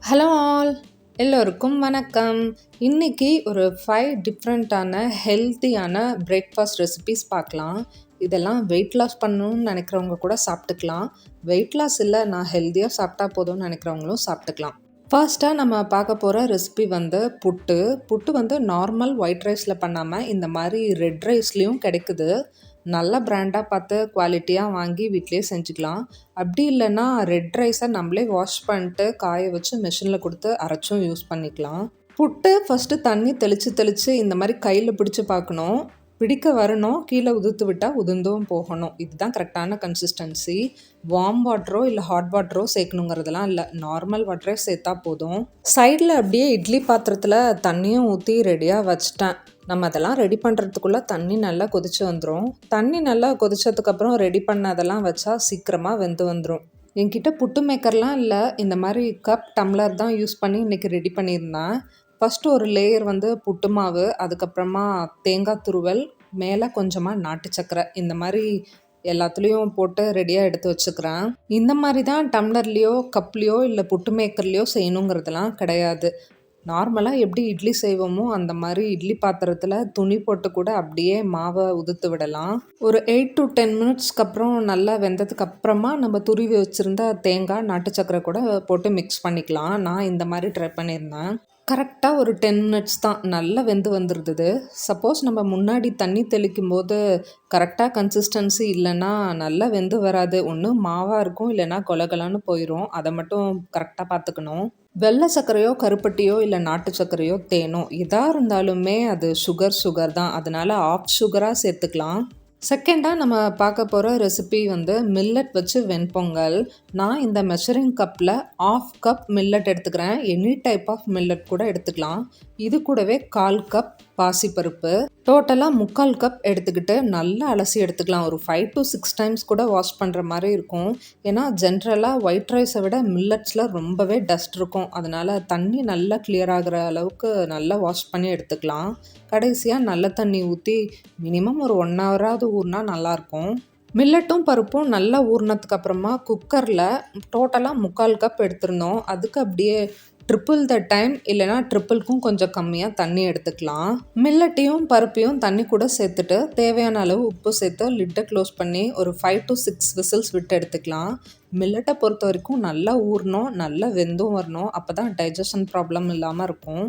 Hello all, எல்லோருக்கும் வணக்கம். இன்னைக்கு ஒரு 5 டிஃப்ரெண்ட்டான ஹெல்த்தியான பிரேக்ஃபாஸ்ட் ரெசிபீஸ் பார்க்கலாம். இதெல்லாம் வெயிட் லாஸ் பண்ணணும்னு நினைக்கிறவங்க கூட சாப்பிட்டுக்கலாம். வெயிட் லாஸ் இல்லை, நான் ஹெல்த்தியாக சாப்பிட்டா போதும்னு நினைக்கிறவங்களும் சாப்பிட்டுக்கலாம். ஃபர்ஸ்ட்டாக நம்ம பார்க்க போகிற ரெசிபி புட்டு. புட்டு நார்மல் ஒயிட் ரைஸில் பண்ணாமல் இந்த மாதிரி ரெட் ரைஸ்லேயும் கிடைக்குது. நல்ல பிராண்டாக பார்த்து குவாலிட்டியாக வாங்கி வீட்டிலே செஞ்சுக்கலாம். அப்படி இல்லைன்னா ரெட் ரைஸை நம்மளே வாஷ் பண்ணிட்டு காய வச்சு மிஷினில் கொடுத்து அரைச்சும் யூஸ் பண்ணிக்கலாம். புட்டு ஃபஸ்ட்டு தண்ணி தெளித்து இந்த மாதிரி கையில் பிடிச்சி பார்க்கணும். பிடிக்க வரணும், கீழே உதிர்த்து விட்டால் உதிர்ந்தும் போகணும். இதுதான் கரெக்டான கன்சிஸ்டன்சி. வார்ம் வாட்டரோ இல்லை ஹாட் வாட்டரோ சேர்க்கணுங்கிறதுலாம் இல்லை, நார்மல் வாட்டரே சேர்த்தா போதும். சைடில் அப்படியே இட்லி பாத்திரத்தில் தண்ணியும் ஊற்றி ரெடியாக வச்சிட்டேன். நம்ம அதெல்லாம் ரெடி பண்ணுறதுக்குள்ளே தண்ணி நல்லா கொதிச்சு வந்துடும். தண்ணி நல்லா கொதிச்சதுக்கப்புறம் ரெடி பண்ணதெல்லாம் வச்சா சீக்கிரமாக வெந்து வந்துடும். என்கிட்ட புட்டு மேக்கர்லாம் இல்லை, இந்த மாதிரி கப் டம்ளர் தான் யூஸ் பண்ணி இன்றைக்கி ரெடி பண்ணியிருந்தேன். ஃபஸ்ட்டு ஒரு லேயர் புட்டு மாவு, அதுக்கப்புறமா தேங்காய் துருவல், மேலே கொஞ்சமாக நாட்டு சக்கரை, இந்த மாதிரி எல்லாத்துலேயும் போட்டு ரெடியாக எடுத்து வச்சுக்கிறேன். இந்த மாதிரி தான் டம்ளர்லேயோ கப்லேயோ இல்லை புட்டு மேக்கர்லேயோ செய்யணுங்கிறதுலாம் கிடையாது. நார்மலாக எப்படி இட்லி செய்வோமோ அந்த மாதிரி இட்லி பாத்திரத்தில் துணி போட்டு கூட அப்படியே மாவை உதுத்து விடலாம். ஒரு 8 to 10 மினிட்ஸ்க்கு அப்புறம் நல்லா வெந்ததுக்கு அப்புறமா நம்ம துருவி வச்சுருந்த தேங்காய் நாட்டு சக்கரை கூட போட்டு மிக்ஸ் பண்ணிக்கலாம். நான் இந்த மாதிரி ட்ரை பண்ணியிருந்தேன். கரெக்டாக ஒரு 10 மினிட்ஸ் தான், நல்லா வெந்து வந்துருந்தது. சப்போஸ் நம்ம முன்னாடி தண்ணி தெளிக்கும் போது கரெக்டாக கன்சிஸ்டன்சி இல்லைன்னா நல்லா வெந்து வராது. ஒன்று மாவாக இருக்கும், இல்லைன்னா கொலகலான்னு போயிடும். அதை மட்டும் கரெக்டாக பார்த்துக்கணும். வெள்ளை சர்க்கரையோ கருப்பட்டியோ இல்லை நாட்டு சர்க்கரையோ தேனோ எதாக இருந்தாலுமே அது சுகர் தான். அதனால் ஆஃப் சுகராக சேர்த்துக்கலாம். செகண்டாக நம்ம பார்க்க போகிற ரெசிபி மில்லட் வச்சு வெண்பொங்கல். நான் இந்த மெஷரிங் கப்பில் 1/2 கப் மில்லட் எடுத்துக்கிறேன். எனி டைப் ஆஃப் மில்லட் கூட எடுத்துக்கலாம். இது கூடவே 1/4 கப் பாசிப்பருப்பு, டோட்டலாக 3/4 கப் எடுத்துக்கிட்டு நல்லா அலசி எடுத்துக்கலாம். ஒரு 5 to 6 டைம்ஸ் கூட வாஷ் பண்ணுற மாதிரி இருக்கும். ஏன்னா ஜென்ரலாக ஒயிட் ரைஸை விட மில்லட்ஸில் ரொம்பவே டஸ்ட் இருக்கும். அதனால் தண்ணி நல்லா கிளியர் ஆகிற அளவுக்கு நல்லா வாஷ் பண்ணி எடுத்துக்கலாம். கடைசியாக நல்ல தண்ணி ஊற்றி மினிமம் ஒரு 1 ஹவராவது ஊறினா நல்லாயிருக்கும். மில்லட்டும் பருப்பும் நல்லா ஊறினதுக்கு அப்புறமா குக்கரில் டோட்டலாக 3/4 கப் எடுத்திருந்தோம். அதுக்கு அப்படியே ட்ரிப்பிள் த டைம், இல்லைனா ட்ரிப்பிள்க்கும் கொஞ்சம் கம்மியாக தண்ணி எடுத்துக்கலாம். மில்லட்டையும் பருப்பையும் தண்ணி கூட சேர்த்துட்டு தேவையான அளவு உப்பு சேர்த்து லிட்டை க்ளோஸ் பண்ணி ஒரு 5 to 6 விசில்ஸ் விட்டு எடுத்துக்கலாம். மில்லட்டை பொறுத்த வரைக்கும் நல்லா ஊறணும், நல்லா வெந்தும் வரணும். அப்போ தான் டைஜஷன் ப்ராப்ளம் இல்லாமல் இருக்கும்.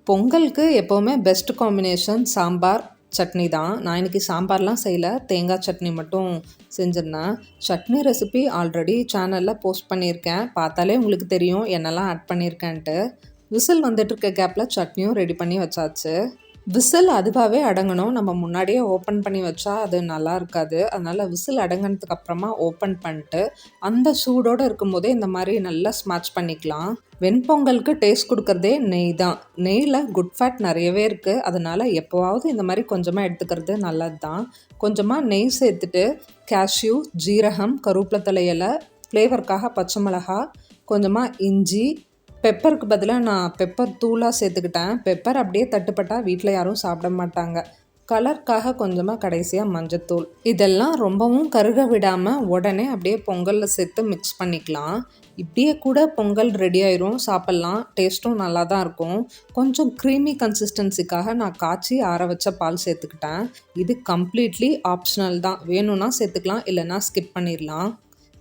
பொங்கலுக்கு எப்போவுமே பெஸ்ட் காம்பினேஷன் சாம்பார் சட்னி தான். நான் இன்றைக்கி சாம்பார்லாம் செய்யலை, தேங்காய் சட்னி மட்டும் செஞ்சுருந்தேன். சட்னி ரெசிபி ஆல்ரெடி சேனலில் போஸ்ட் பண்ணியிருக்கேன். பார்த்தாலே உங்களுக்கு தெரியும் என்னெல்லாம் ஆட் பண்ணியிருக்கேன்ட்டு. விசில் வந்துட்டுருக்க கேப்பில் சட்னியும் ரெடி பண்ணி வச்சாச்சு. விசில் அதுவாகவே அடங்கணும். நம்ம முன்னாடியே ஓப்பன் பண்ணி வச்சா அது நல்லா இருக்காது. அதனால் விசில் அடங்கினதுக்கு அப்புறமா ஓப்பன் பண்ணிட்டு அந்த சூடோடு இருக்கும்போதே இந்த மாதிரி நல்லா ஸ்மாட்ச் பண்ணிக்கலாம். வெண்பொங்கலுக்கு டேஸ்ட் கொடுக்குறதே நெய் தான். நெய்யில் குட் ஃபேட் நிறையவே இருக்குது. அதனால் எப்போவாவது இந்த மாதிரி கொஞ்சமாக எடுத்துக்கிறது நல்லது தான். கொஞ்சமாக நெய் சேர்த்துட்டு கேஷ்யூ, ஜீரகம், கருவேப்பிலை தழை இலை, ஃப்ளேவருக்காக பச்சை மிளகா, கொஞ்சமாக இஞ்சி, பெப்பருக்கு பதிலாக நான் பெப்பர் தூளாக சேர்த்துக்கிட்டேன். பெப்பர் அப்படியே தட்டுப்பட்டால் வீட்டில் யாரும் சாப்பிட மாட்டாங்க. கலருக்காக கொஞ்சமாக கடைசியாக மஞ்சத்தூள். இதெல்லாம் ரொம்பவும் கருக விடாமல் உடனே அப்படியே பொங்கலில் சேர்த்து மிக்ஸ் பண்ணிக்கலாம். இப்படியே கூட பொங்கல் ரெடி ஆயிரும், சாப்பிட்லாம். டேஸ்ட்டும் நல்லா தான் இருக்கும். கொஞ்சம் க்ரீமி கன்சிஸ்டன்சிக்காக நான் காய்ச்சி ஆற வச்ச பால் சேர்த்துக்கிட்டேன். இது கம்ப்ளீட்லி ஆப்ஷனல் தான். வேணும்னா சேர்த்துக்கலாம், இல்லைன்னா ஸ்கிப் பண்ணிடலாம்.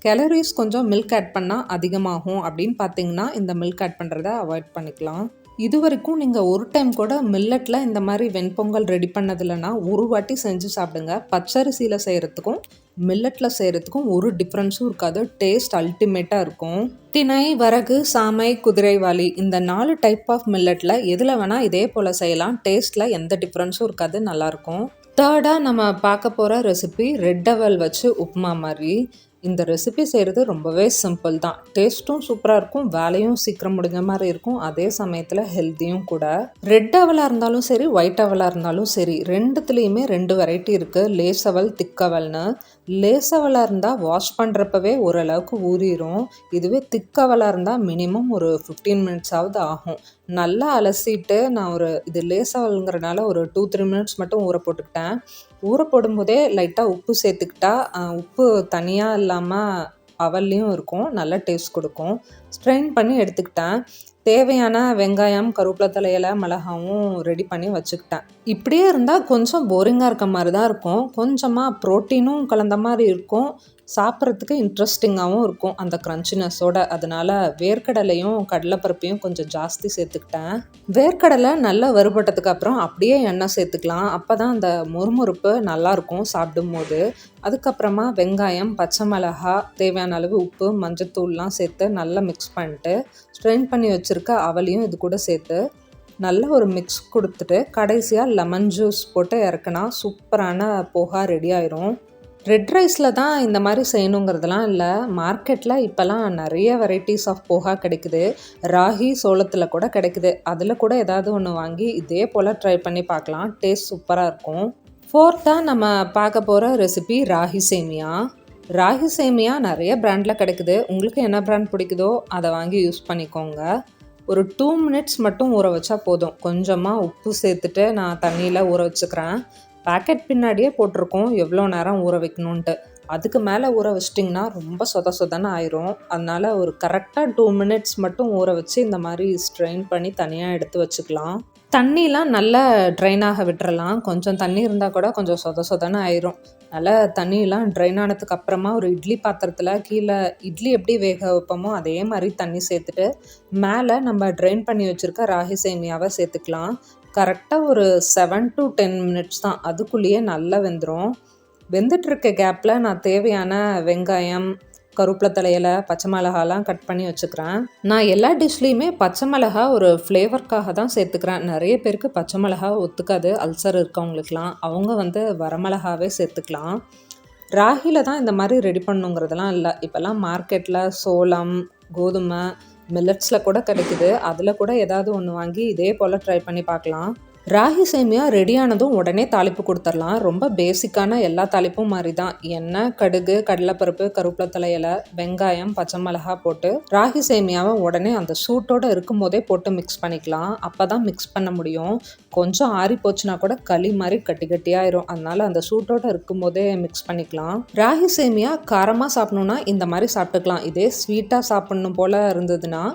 கேலரிஸ் கொஞ்சம் மில்க் ஆட் பண்ணால் அதிகமாகும் அப்படின்னு பார்த்தீங்கன்னா இந்த மில்க் ஆட் பண்ணுறதை அவாய்ட் பண்ணிக்கலாம். இது வரைக்கும் நீங்கள் ஒரு டைம் கூட மில்லட்டில் இந்த மாதிரி வெண்பொங்கல் ரெடி பண்ணதில்லைன்னா ஒரு வாட்டி செஞ்சு சாப்பிடுங்க. பச்சரிசியில் செய்கிறதுக்கும் மில்லட்டில் செய்கிறதுக்கும் ஒரு டிஃப்ரென்ஸும் இருக்காது. டேஸ்ட் அல்டிமேட்டாக இருக்கும். திணை, வரகு, சாமை, குதிரைவாலி, இந்த 4 டைப் ஆஃப் மில்லட்டில் எதில் வேணால் இதே போல் செய்யலாம். டேஸ்ட்டில் எந்த டிஃப்ரென்ஸும் இருக்காது, நல்லாயிருக்கும். தேர்டாக நம்ம பார்க்க போகிற ரெசிபி ரெட் அவல் வச்சு உப்புமா மாதிரி. இந்த ரெசிபி செய்கிறது ரொம்பவே சிம்பிள் தான். டேஸ்ட்டும் சூப்பராக இருக்கும், வேலையும் சீக்கிரம் முடிஞ்ச மாதிரி இருக்கும், அதே சமயத்தில் ஹெல்த்தியும் கூட. ரெட் அவலாக இருந்தாலும் சரி, ஒயிட் அவலாக இருந்தாலும் சரி, ரெண்டுத்துலேயுமே 2 வெரைட்டி இருக்குது. லேஸ் அவல், திக் அவல்னு. லேஸ் அவலாக இருந்தால் வாஷ் பண்ணுறப்பவே ஓரளவுக்கு ஊறிடும். இதுவே திக் அவலாக இருந்தால் மினிமம் ஒரு 15 மினிட்ஸாவது ஆகும். நல்லா அலசிட்டு நான் இது லேஸ் அவலுங்கிறனால ஒரு 2-3 மினிட்ஸ் மட்டும் ஊற போட்டுக்கிட்டேன். ஊற போடும்போதே லைட்டாக உப்பு சேர்த்துக்கிட்டா உப்பு தனியாக இல்லாமல் அவல்லையும் இருக்கும், நல்ல டேஸ்ட் கொடுக்கும். ஸ்ட்ரெயின் பண்ணி எடுத்துக்கிட்டேன். தேவையான வெங்காயம், கருவேப்பிலை தலையில, மிளகாவும் ரெடி பண்ணி வச்சுக்கிட்டேன். இப்படியே இருந்தால் கொஞ்சம் போரிங்காக இருக்க மாதிரி தான் இருக்கும். கொஞ்சமாக ப்ரோட்டீனும் கலந்த மாதிரி இருக்கும், சாப்பிட்றதுக்கு இன்ட்ரெஸ்டிங்காகவும் இருக்கும் அந்த க்ரன்ச்சினஸோட. அதனால வேர்க்கடலையும் கடலைப்பருப்பையும் கொஞ்சம் ஜாஸ்தி சேர்த்துக்கிட்டேன். வேர்க்கடலை நல்லா வறுபட்டதுக்கு அப்புறம் அப்படியே எண்ணெய் சேர்த்துக்கலாம். அப்போ தான் அந்த மொறுமொறுப்பு நல்லாயிருக்கும் சாப்பிடும்போது. அதுக்கப்புறமா வெங்காயம், பச்சை மிளகா, தேவையான அளவு உப்பு, மஞ்சத்தூள்லாம் சேர்த்து நல்லா மிக்ஸ் பண்ணிட்டு ஸ்ட்ரெயின் பண்ணி வச்சுருக்க அவலையும் இது கூட சேர்த்து நல்ல ஒரு மிக்ஸ் கொடுத்துட்டு கடைசியாக லெமன் ஜூஸ் போட்டு இறக்குனா சூப்பரான போஹா ரெடி ஆயிரும். ரெட் ரைஸில் தான் இந்த மாதிரி செய்யணுங்கிறதுலாம் இல்லை. மார்க்கெட்டில் இப்போலாம் நிறைய வெரைட்டிஸ் ஆஃப் போஹா கிடைக்குது. ராகி, சோளத்தில் கூட கிடைக்குது. அதில் கூட ஏதாவது ஒன்று வாங்கி இதே போல் ட்ரை பண்ணி பார்க்கலாம். டேஸ்ட் சூப்பராக இருக்கும். ஃபோர்த்தாக நம்ம பார்க்க போகிற ரெசிபி ராகி சேமியா. ராகி சேமியா நிறைய பிராண்டில் கிடைக்குது. உங்களுக்கு என்ன பிராண்ட் பிடிக்குதோ அதை வாங்கி யூஸ் பண்ணிக்கோங்க. ஒரு 2 மினிட்ஸ் மட்டும் ஊற வச்சா போதும். கொஞ்சமாக உப்பு சேர்த்துட்டு நான் தண்ணியில் ஊற வச்சுக்கிறேன். பேக்கெட் பின்னாடியே போட்டிருக்கோம் எவ்வளோ நேரம் ஊற வைக்கணுன்ட்டு. அதுக்கு மேலே ஊற வச்சிட்டிங்கன்னா ரொம்ப சொதன்னு ஆயிரும். அதனால் ஒரு கரெக்டாக 2 மினிட்ஸ் மட்டும் ஊற வச்சு இந்த மாதிரி ஸ்ட்ரெயின் பண்ணி தனியாக எடுத்து வச்சுக்கலாம். தண்ணிலாம் நல்லா ட்ரைன் ஆக விட்டுறலாம். கொஞ்சம் தண்ணி இருந்தால் கூட கொஞ்சம் சொதன்னு ஆயிரும். நல்லா தண்ணியெலாம் ட்ரைன் ஆனதுக்கு அப்புறமா ஒரு இட்லி பாத்திரத்தில் கீழே இட்லி எப்படி வேக வைப்போமோ அதே மாதிரி தண்ணி சேர்த்துட்டு மேலே நம்ம ட்ரைன் பண்ணி வச்சுருக்க ராகி சேமியாவை சேர்த்துக்கலாம். கரெக்டாக ஒரு 7 to 10 மினிட்ஸ் தான், அதுக்குள்ளேயே நல்லா வெந்துடும். வெந்துட்டுருக்க கேப்பில் நான் தேவையான வெங்காயம், கருவேப்பிலை தலையில, பச்சை மிளகாலாம் கட் பண்ணி வச்சுக்கிறேன். நான் எல்லா டிஷ்லேயுமே பச்சை மிளகா ஒரு ஃப்ளேவர்க்காக தான் சேர்த்துக்கிறேன். நிறைய பேருக்கு பச்சை மிளகா ஒத்துக்காது, அல்சர் இருக்கவங்களுக்குலாம். அவங்க வரமிளகாவே சேர்த்துக்கலாம். ராகியில் தான் இந்த மாதிரி ரெடி பண்ணுங்கிறதுலாம் இல்லை. இப்போல்லாம் மார்க்கெட்டில் சோளம், கோதுமை, மில்லட்ஸில் கூட கிடைக்குது. அதில் கூட ஏதாவது ஒன்று வாங்கி இதே போல் ட்ரை பண்ணி பார்க்கலாம். ராகி சேமியா ரெடியானதும் உடனே தாளிப்பு கொடுத்துடலாம். ரொம்ப பேசிக்கான எல்லா தாளிப்பும் மாதிரி தான். எண்ணெய், கடுகு, கடலைப்பருப்பு, கருவேப்பிலை தலையில, வெங்காயம், பச்சை மிளகா போட்டு ராகி சேமியாவை உடனே அந்த சூட்டோடு இருக்கும் போதே போட்டு மிக்ஸ் பண்ணிக்கலாம். அப்போ தான் மிக்ஸ் பண்ண முடியும். கொஞ்சம் ஆறி போச்சுன்னா கூட களி மாதிரி கட்டியாயிரும். அதனால அந்த சூட்டோடு இருக்கும் போதே மிக்ஸ் பண்ணிக்கலாம். ராகி சேமியா காரமாக சாப்பிடணுன்னா இந்த மாதிரி சாப்பிட்டுக்கலாம். இதே ஸ்வீட்டாக சாப்பிடணும் போல் இருந்ததுன்னா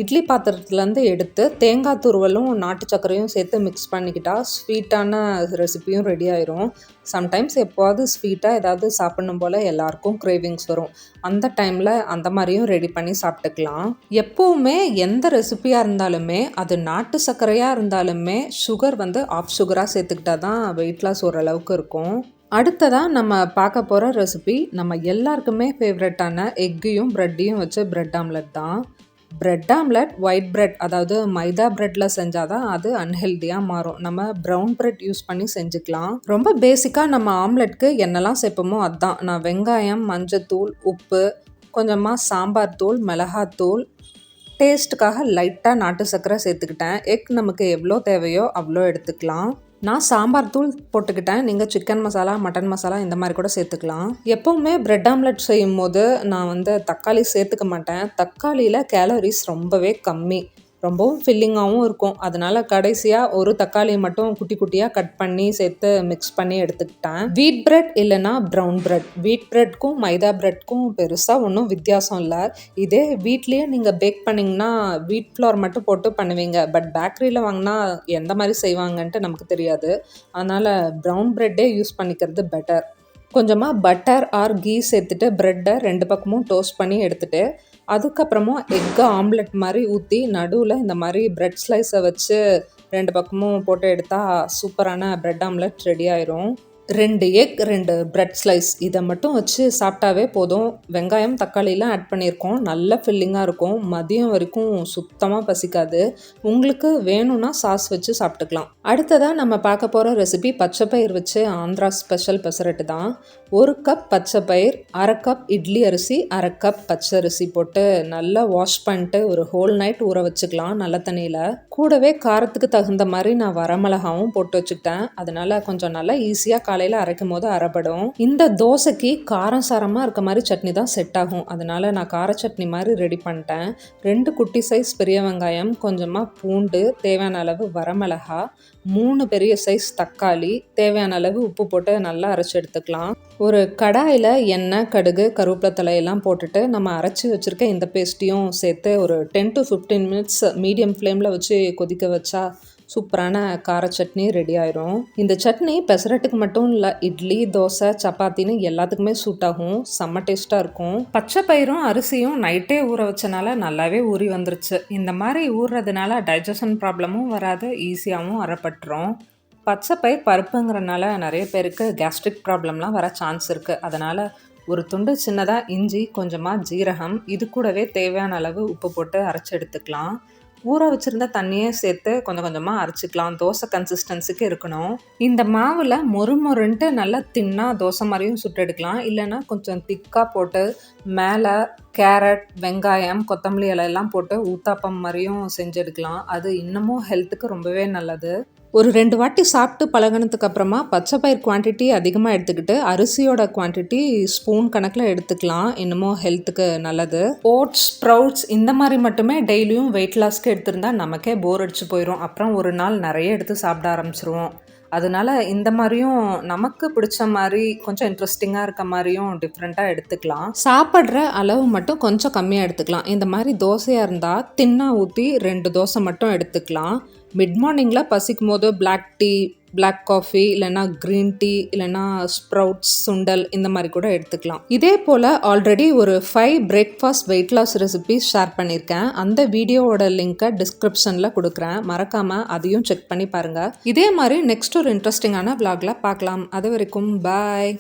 இட்லி பாத்திரத்துலேருந்து எடுத்து தேங்காய் துருவலும் நாட்டு சர்க்கரையும் சேர்த்து மிக்ஸ் பண்ணிக்கிட்டால் ஸ்வீட்டான ரெசிபியும் ரெடி ஆயிரும். சம்டைம்ஸ் எப்போவாது ஸ்வீட்டாக ஏதாவது சாப்பிடணும் போல் எல்லாருக்கும் கிரேவிங்ஸ் வரும். அந்த டைமில் அந்த மாதிரியும் ரெடி பண்ணி சாப்பிட்டுக்கலாம். எப்போவுமே எந்த ரெசிபியாக இருந்தாலுமே அது நாட்டு சர்க்கரையாக இருந்தாலுமே சுகர் ஆஃப் சுகராக சேர்த்துக்கிட்டா தான் வெயிட் லாஸ் ஓரளவுக்கு இருக்கும். அடுத்ததாக நம்ம பார்க்க போகிற ரெசிபி நம்ம எல்லாருக்குமே ஃபேவரட்டான எக்கையும் ப்ரெட்டையும் வச்சு பிரெட் ஆம்லெட் தான். பிரெட் ஆம்லெட் ஒயிட் பிரெட், அதாவது மைதா பிரெட்டில் செஞ்சால் தான் அது அன்ஹெல்தியாக மாறும். நம்ம ப்ரௌன் பிரெட் யூஸ் பண்ணி செஞ்சுக்கலாம். ரொம்ப பேசிக்காக நம்ம ஆம்லெட்க்கு என்னெல்லாம் சேர்ப்போமோ அதுதான். நான் வெங்காயம், மஞ்சத்தூள், உப்பு, கொஞ்சமாக சாம்பார் தூள், மிளகாத்தூள், டேஸ்ட்டுக்காக லைட்டாக நாட்டு சர்க்கரை சேர்த்துக்கிட்டேன். எக் நமக்கு எவ்வளோ தேவையோ அவ்வளோ எடுத்துக்கலாம். நான் சாம்பார் தூள் போட்டுக்கிட்டேன். நீங்கள் சிக்கன் மசாலா, மட்டன் மசாலா இந்த மாதிரி கூட சேர்த்துக்கலாம். எப்போவுமே பிரெட் ஆம்லெட் செய்யும் போது நான் தக்காளி சேர்த்துக்க மாட்டேன். தக்காளியில் கேலரிஸ் ரொம்பவே கம்மி, ரொம்பவும் ஃபில்லிங்காகவும் இருக்கும். அதனால் கடைசியாக ஒரு தக்காளி மட்டும் குட்டி குட்டியாக கட் பண்ணி சேர்த்து மிக்ஸ் பண்ணி எடுத்துக்கிட்டேன். வீட் பிரெட் இல்லைனா ப்ரௌன் பிரெட். வீட் பிரெட்க்கும் மைதா பிரெட்க்கும் பெருசாக ஒன்றும் வித்தியாசம் இல்லை. இதே வீட்லேயே நீங்கள் பேக் பண்ணிங்கன்னா வீட் ஃப்ளவர் மட்டும் போட்டு பண்ணுவீங்க. பட் பேக்கரியில் வாங்கினா எந்த மாதிரி செய்வாங்கன்ட்டு நமக்கு தெரியாது. அதனால் ப்ரௌன் பிரெட்டே யூஸ் பண்ணிக்கிறது பெட்டர். கொஞ்சமாக பட்டர் ஆர் கீ சேர்த்துட்டு ப்ரெட்டை 2 பக்கமும் டோஸ்ட் பண்ணி எடுத்துகிட்டு அதுக்கப்புறமா எக்கை ஆம்லெட் மாதிரி ஊற்றி நடுவில் இந்த மாதிரி பிரெட் ஸ்லைஸை வச்சு 2 பக்கமும் போட்டு எடுத்தால் சூப்பரான பிரெட் ஆம்லெட் ரெடி ஆயிரும். 2 எக், 2 பிரெட் ஸ்லைஸ் இதை மட்டும் வச்சு சாப்பிட்டாவே போதும். வெங்காயம், தக்காளிலாம் ஆட் பண்ணியிருக்கோம். நல்ல ஃபில்லிங்காக இருக்கும். மதியம் வரைக்கும் சுத்தமாக பசிக்காது. உங்களுக்கு வேணும்னா சாஸ் வச்சு சாப்பிட்டுக்கலாம். அடுத்ததாக நம்ம பார்க்க போகிற ரெசிபி பச்சைப்பயிர் வச்சு ஆந்திரா ஸ்பெஷல் பெசரட்டு தான். 1 கப் பச்சைப்பயிர், 1/2 கப் இட்லி அரிசி, 1/2 கப் பச்சரிசி போட்டு நல்லா வாஷ் பண்ணிட்டு ஒரு ஹோல் நைட் ஊற வச்சுக்கலாம் நல்ல தண்ணியில். கூடவே காரத்துக்கு தகுந்த மாதிரி நான் வரமிளகாவும் போட்டு வச்சுக்கிட்டேன். அதனால் கொஞ்சம் நல்லா ஈஸியாக காலையில் அரைக்கும் போது அரைப்படும். இந்த தோசைக்கு காரம் சாரமாக இருக்க மாதிரி சட்னி தான் செட் ஆகும். அதனால நான் கார சட்னி மாதிரி ரெடி பண்ணிட்டேன். 2 குட்டி சைஸ் பெரிய வெங்காயம், கொஞ்சமாக பூண்டு, தேவையான அளவு வரமிளகா, 3 பெரிய சைஸ் தக்காளி, தேவையான அளவு உப்பு போட்டு நல்லா அரைச்சி எடுத்துக்கலாம். ஒரு கடாயில் எண்ணெய், கடுகு, கருவேப்பிலை தலையெல்லாம் போட்டுட்டு நம்ம அரைச்சி வச்சுருக்க இந்த பேஸ்ட்டையும் சேர்த்து ஒரு 10 to 15 மினிட்ஸ் மீடியம் ஃப்ளேமில் வச்சு கொதிக்க வச்சா சூப்பரான கார சட்னி ரெடி ஆயிரும். இந்த சட்னி பெசரட்டுக்கு மட்டும் இல்லை, இட்லி, தோசை, சப்பாத்தின்னு எல்லாத்துக்குமே சூட் ஆகும். செம்ம டேஸ்ட்டாக இருக்கும். பச்சை பயிரும் அரிசியும் நைட்டே ஊற வச்சனால நல்லாவே ஊறி வந்துருச்சு. இந்த மாதிரி ஊறுறதுனால டைஜஷன் ப்ராப்ளமும் வராது, ஈஸியாகவும் அரைப்பட்டுரும். பச்சை பயிர் பருப்புங்கிறனால நிறைய பேருக்கு கேஸ்ட்ரிக் ப்ராப்ளம்லாம் வர சான்ஸ் இருக்குது. அதனால் ஒரு துண்டு சின்னதாக இஞ்சி, கொஞ்சமாக ஜீரகம், இது கூடவே தேவையான அளவு உப்பு போட்டு அரைச்சி எடுத்துக்கலாம். ஊற வச்சுருந்த தண்ணியே சேர்த்து கொஞ்சம் கொஞ்சமாக அரைச்சிக்கலாம். தோசை கன்சிஸ்டன்சிக்கு இருக்கணும். இந்த மாவில் மொறுன்ட்டு நல்லா தின்னா தோசை மாதிரியும் சுட்டு எடுக்கலாம். இல்லைன்னா கொஞ்சம் திக்காக போட்டு மேலே கேரட், வெங்காயம், கொத்தமல்லி இலையெல்லாம் போட்டு ஊத்தாப்பம் மாதிரியும் செஞ்சு எடுக்கலாம். அது இன்னமும் ஹெல்த்துக்கு ரொம்பவே நல்லது. ஒரு 2 வாட்டி சாப்பிட்டு பழகினதுக்கு அப்புறமா பச்சை பயிர் குவான்டிட்டி அதிகமாக எடுத்துக்கிட்டு அரிசியோட குவான்டிட்டி ஸ்பூன் கணக்கில் எடுத்துக்கலாம். இன்னமும் ஹெல்த்துக்கு நல்லது. ஓட்ஸ், ஸ்ப்ரவுட்ஸ் இந்த மாதிரி மட்டுமே டெய்லியும் வெயிட் லாஸ்க்கு எடுத்திருந்தா நமக்கே போர் அடிச்சு போயிடும். அப்புறம் ஒரு நாள் நிறைய எடுத்து சாப்பிட ஆரம்பிச்சிருவோம். அதனால இந்த மாதிரியும் நமக்கு பிடிச்ச மாதிரி கொஞ்சம் இன்ட்ரெஸ்டிங்காக இருக்க மாதிரியும் டிஃப்ரெண்ட்டாக எடுத்துக்கலாம். சாப்பிட்ற அளவு மட்டும் கொஞ்சம் கம்மியாக எடுத்துக்கலாம். இந்த மாதிரி தோசையாக இருந்தால் தின்னா ஊற்றி 2 தோசை மட்டும் எடுத்துக்கலாம். மிட் மார்னிங்கில் பசிக்கும் போது பிளாக் டீ, பிளாக் காஃபி, இல்லைன்னா க்ரீன் டீ, இல்லைன்னா ஸ்ப்ரவுட்ஸ், சுண்டல் இந்த மாதிரி கூட எடுத்துக்கலாம். இதே போல் ஆல்ரெடி ஒரு 5 breakfast weight loss recipes share பண்ணியிருக்கேன். அந்த வீடியோவோட லிங்க்கை டிஸ்கிரிப்ஷனில் கொடுக்குறேன். மறக்காமல் அதையும் செக் பண்ணி பாருங்கள். இதே மாதிரி நெக்ஸ்ட் ஒரு இன்ட்ரெஸ்டிங்கான விளாகில் பார்க்கலாம். அது வரைக்கும் பாய்.